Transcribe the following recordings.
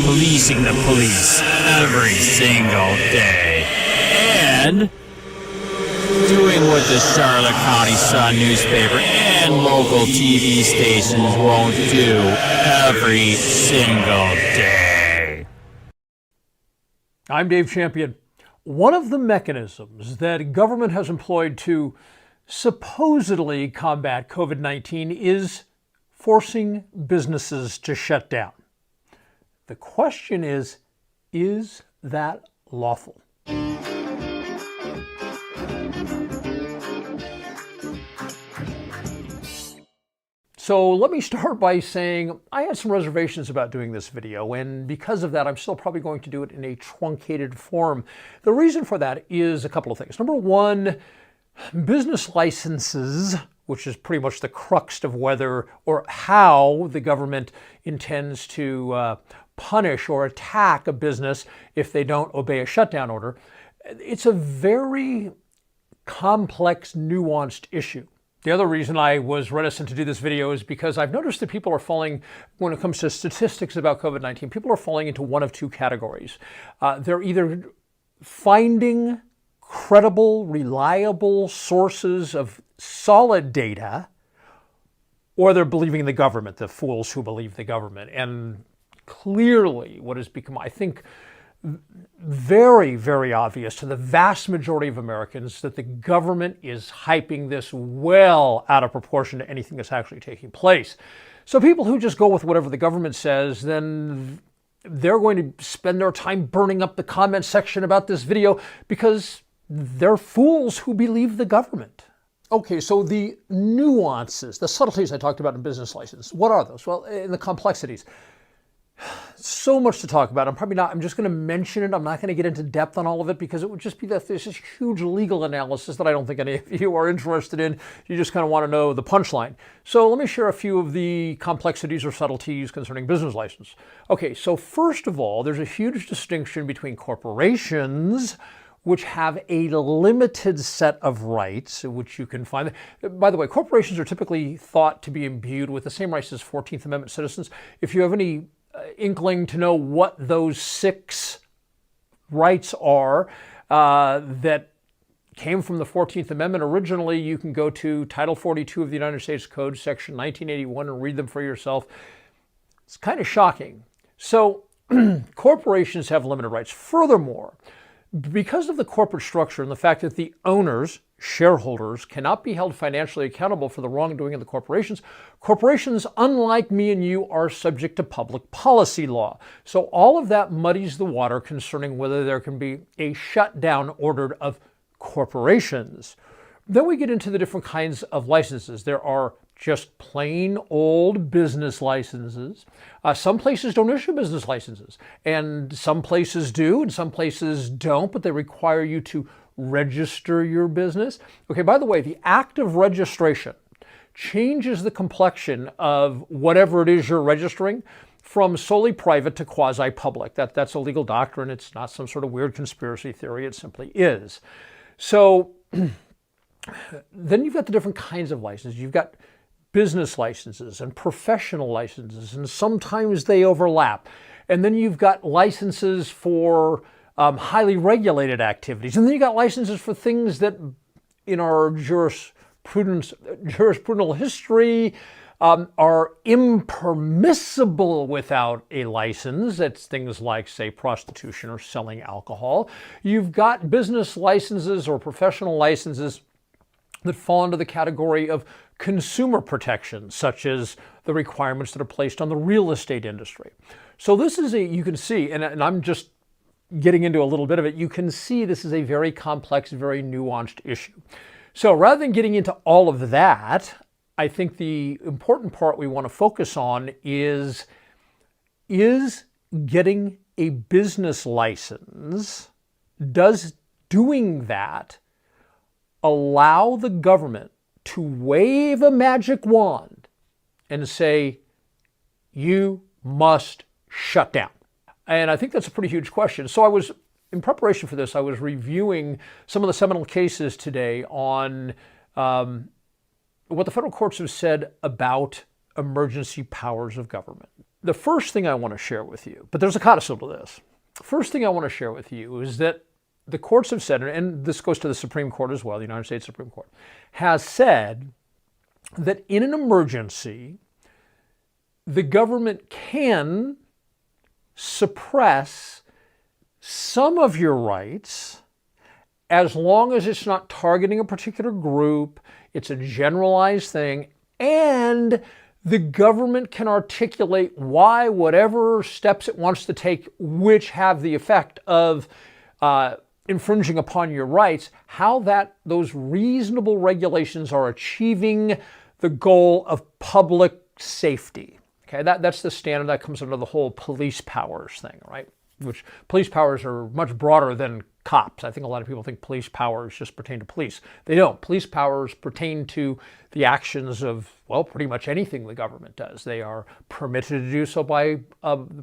policing the police every single day, and doing what the Charlotte County Sun newspaper and local TV stations won't do every single day. I'm Dave Champion. One of the mechanisms that government has employed to supposedly combat COVID-19 is forcing businesses to shut down. The question is that lawful? So let me start by saying I had some reservations about doing this video, and because of that, I'm still probably going to do it in a truncated form. The reason for that is a couple of things. Number one, business licenses, which is pretty much the crux of whether or how the government intends to punish or attack a business if they don't obey a shutdown order. It's a very complex, nuanced issue. The other reason I was reticent to do this video is because I've noticed that people are falling, when it comes to statistics about COVID-19, people are falling into one of two categories. They're either finding credible, reliable sources of solid data, or they're believing the government, the fools who believe the government. And clearly what has become, I think, very, very obvious to the vast majority of Americans that the government is hyping this well out of proportion to anything that's actually taking place. So people who just go with whatever the government says, then they're going to spend their time burning up the comment section about this video because they're fools who believe the government. Okay, so the nuances, the subtleties I talked about in business license, what are those? Well, in the complexities. So much to talk about. I'm just going to mention it. I'm not going to get into depth on all of it because it would just be that there's this huge legal analysis that I don't think any of you are interested in. You just kind of want to know the punchline. So let me share a few of the complexities or subtleties concerning business license. Okay, so first of all, there's a huge distinction between corporations, which have a limited set of rights, which you can find. By the way, corporations are typically thought to be imbued with the same rights as 14th Amendment citizens. If you have any inkling to know what those 6 rights are that came from the 14th Amendment originally, you can go to Title 42 of the United States Code, Section 1981, and read them for yourself. It's kind of shocking. So corporations have limited rights. Furthermore, because of the corporate structure and the fact that the owners, shareholders, cannot be held financially accountable for the wrongdoing of the corporations, corporations, unlike me and you, are subject to public policy law. So all of that muddies the water concerning whether there can be a shutdown ordered of corporations. Then we get into the different kinds of licenses. There are just plain old business licenses. Some places don't issue business licenses, and some places do, and some places don't, but they require you to register your business. Okay, by the way, the act of registration changes the complexion of whatever it is you're registering from solely private to quasi-public. That's a legal doctrine. It's not some sort of weird conspiracy theory. It simply is. So then you've got the different kinds of licenses. You've got business licenses and professional licenses, and sometimes they overlap. And then you've got licenses for highly regulated activities. And then you've got licenses for things that in our jurisprudential history are impermissible without a license. That's things like, say, prostitution or selling alcohol. You've got business licenses or professional licenses that fall into the category of consumer protection, such as the requirements that are placed on the real estate industry. So this is you can see, and I'm just getting into a little bit of it, you can see this is a very complex, very nuanced issue. So rather than getting into all of that, I think the important part we want to focus on is getting a business license, does doing that allow the government to wave a magic wand and say, you must shut down? And I think that's a pretty huge question. So in preparation for this, I was reviewing some of the seminal cases today on what the federal courts have said about emergency powers of government. the first thing I want to share with you, but there's a codicil to this. First thing I want to share with you is that the courts have said, and this goes to the Supreme Court as well, the United States Supreme Court, has said that in an emergency, the government can suppress some of your rights as long as it's not targeting a particular group, it's a generalized thing, and the government can articulate why whatever steps it wants to take, which have the effect of infringing upon your rights, how those reasonable regulations are achieving the goal of public safety. Okay, that's the standard that comes under the whole police powers thing, right? Which police powers are much broader than cops. I think a lot of people think police powers just pertain to police. They don't. Police powers pertain to the actions of, well, pretty much anything the government does. They are permitted to do so by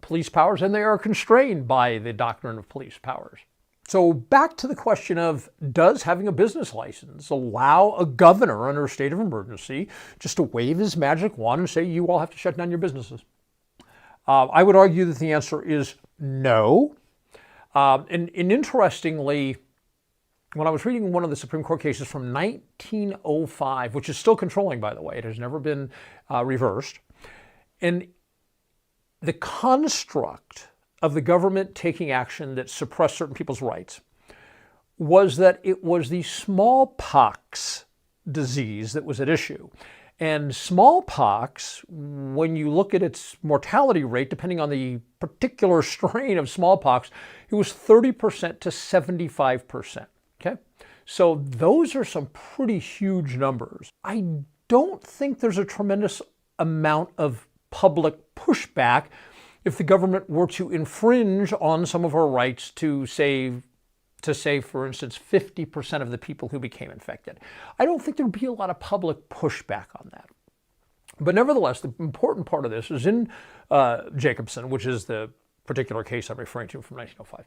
police powers, and they are constrained by the doctrine of police powers. So back to the question of, does having a business license allow a governor under a state of emergency just to wave his magic wand and say, you all have to shut down your businesses? I would argue that the answer is no. And interestingly, when I was reading one of the Supreme Court cases from 1905, which is still controlling, by the way, it has never been reversed, and the construct of the government taking action that suppressed certain people's rights was that it was the smallpox disease that was at issue. And smallpox, when you look at its mortality rate, depending on the particular strain of smallpox, it was 30% to 75%. Okay? So those are some pretty huge numbers. I don't think there's a tremendous amount of public pushback if the government were to infringe on some of our rights to say, for instance, 50% of the people who became infected. I don't think there'd be a lot of public pushback on that. But nevertheless, the important part of this is in Jacobson, which is the particular case I'm referring to from 1905.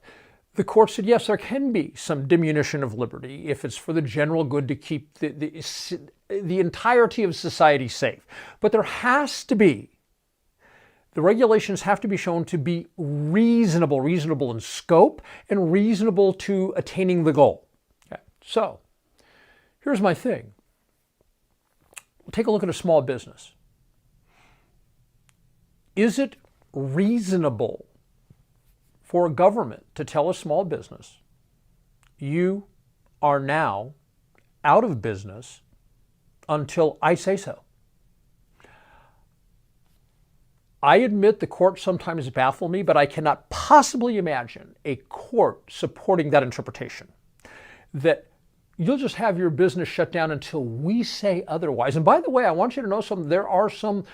The court said, yes, there can be some diminution of liberty if it's for the general good to keep the entirety of society safe. But there has to be, the regulations have to be shown to be reasonable in scope and reasonable to attaining the goal. Okay. So here's my thing. We'll take a look at a small business. Is it reasonable for a government to tell a small business, you are now out of business until I say so? I admit the courts sometimes baffle me, but I cannot possibly imagine a court supporting that interpretation, that you'll just have your business shut down until we say otherwise. And by the way, I want you to know something. There are some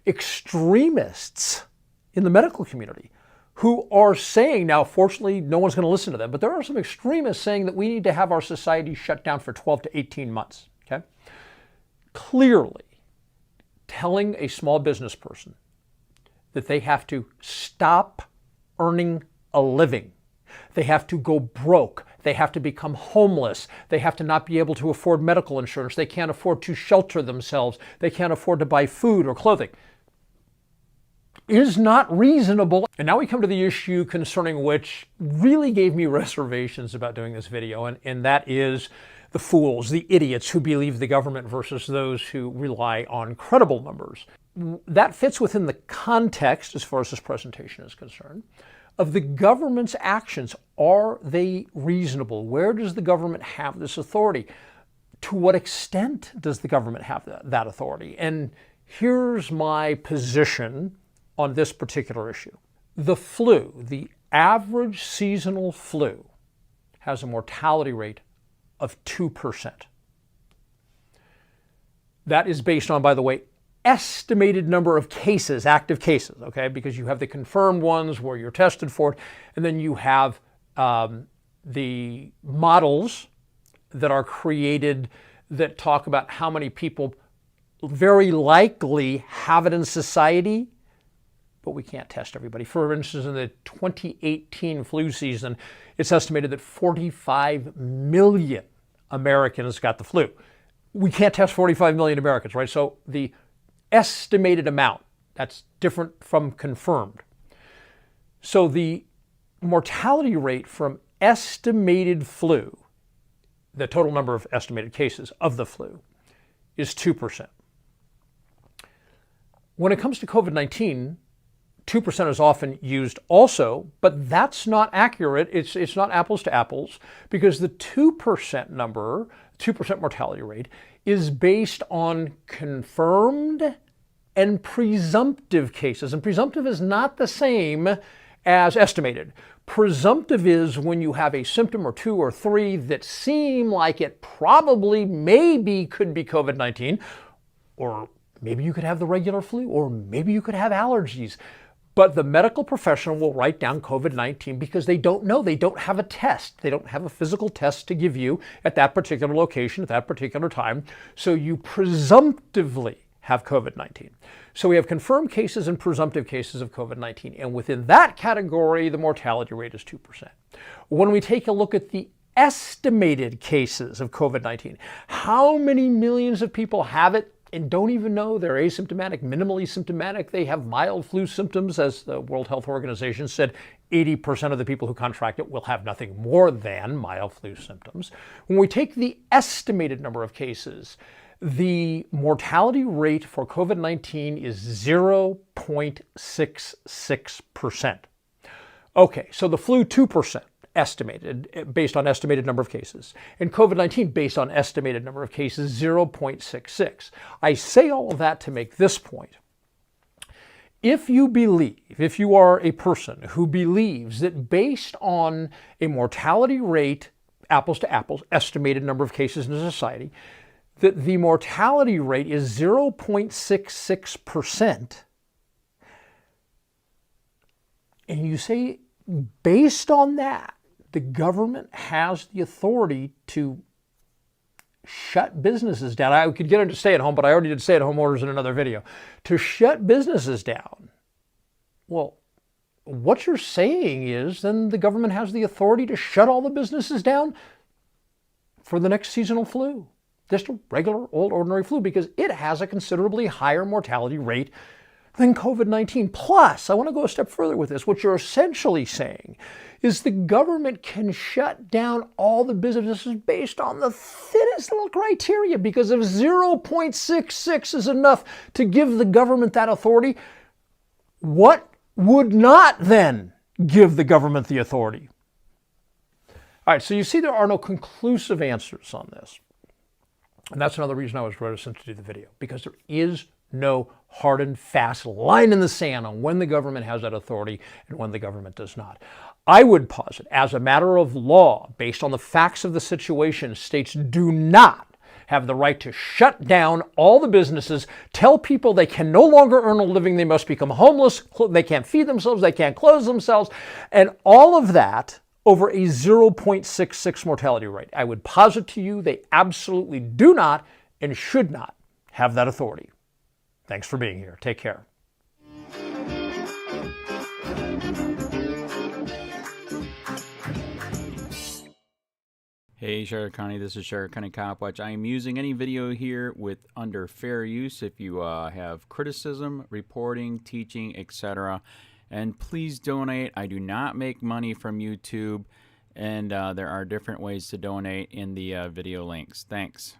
extremists in the medical community who are saying, now fortunately no one's going to listen to them, but there are some extremists saying that we need to have our society shut down for 12 to 18 months. Okay? Clearly, telling a small business person that they have to stop earning a living, they have to go broke, they have to become homeless, they have to not be able to afford medical insurance, they can't afford to shelter themselves, they can't afford to buy food or clothing, is not reasonable. And now we come to the issue concerning which really gave me reservations about doing this video, and that is the fools, the idiots who believe the government versus those who rely on credible numbers. That fits within the context, as far as this presentation is concerned, of the government's actions. Are they reasonable? Where does the government have this authority? To what extent does the government have that authority? And here's my position on this particular issue. The flu, the average seasonal flu, has a mortality rate of 2%. That is based on, by the way, estimated number of cases, active cases, okay? Because you have the confirmed ones where you're tested for it, and then you have the models that are created that talk about how many people very likely have it in society, but we can't test everybody. For instance, in the 2018 flu season, it's estimated that 45 million Americans got the flu. We can't test 45 million Americans, right? So the estimated amount, that's different from confirmed. So the mortality rate from estimated flu, the total number of estimated cases of the flu, is 2%. When it comes to COVID-19, 2% is often used also, but that's not accurate. It's not apples to apples, because the 2% number, 2% mortality rate, is based on confirmed and presumptive cases. And presumptive is not the same as estimated. Presumptive is when you have a symptom or two or three that seem like it probably maybe could be COVID-19, or maybe you could have the regular flu, or maybe you could have allergies. But the medical professional will write down COVID-19 because they don't know. They don't have a test. They don't have a physical test to give you at that particular location at that particular time. So you presumptively have COVID-19. So we have confirmed cases and presumptive cases of COVID-19. And within that category, the mortality rate is 2%. When we take a look at the estimated cases of COVID-19, how many millions of people have it and don't even know? They're asymptomatic, minimally symptomatic. They have mild flu symptoms. As the World Health Organization said, 80% of the people who contract it will have nothing more than mild flu symptoms. When we take the estimated number of cases, the mortality rate for COVID-19 is 0.66%. Okay, so the flu 2%. Estimated, based on estimated number of cases, and COVID-19 based on estimated number of cases, 0.66. I say all of that to make this point. If you believe, if you are a person who believes that based on a mortality rate, apples to apples, estimated number of cases in a society, that the mortality rate is 0.66%, and you say, based on that, the government has the authority to shut businesses down. I could get into stay-at-home, but I already did stay-at-home orders in another video. To shut businesses down. Well, what you're saying is then the government has the authority to shut all the businesses down for the next seasonal flu. Just a regular, old, ordinary flu, because it has a considerably higher mortality rate than COVID-19. Plus, I want to go a step further with this. What you're essentially saying is the government can shut down all the businesses based on the thinnest little criteria, because if 0.66 is enough to give the government that authority, what would not then give the government the authority? All right, so you see there are no conclusive answers on this. And that's another reason I was reticent to do the video, because there is no hard and fast line in the sand on when the government has that authority and when the government does not. I would posit, as a matter of law, based on the facts of the situation, states do not have the right to shut down all the businesses, tell people they can no longer earn a living, they must become homeless, they can't feed themselves, they can't clothe themselves, and all of that over a 0.66 mortality rate. I would posit to you they absolutely do not and should not have that authority. Thanks for being here. Take care. Hey, Sherri County, this is Sherri County COPWATCH. I am using any video here with under fair use if you have criticism, reporting, teaching, etc. And please donate. I do not make money from YouTube, and there are different ways to donate in the video links. Thanks.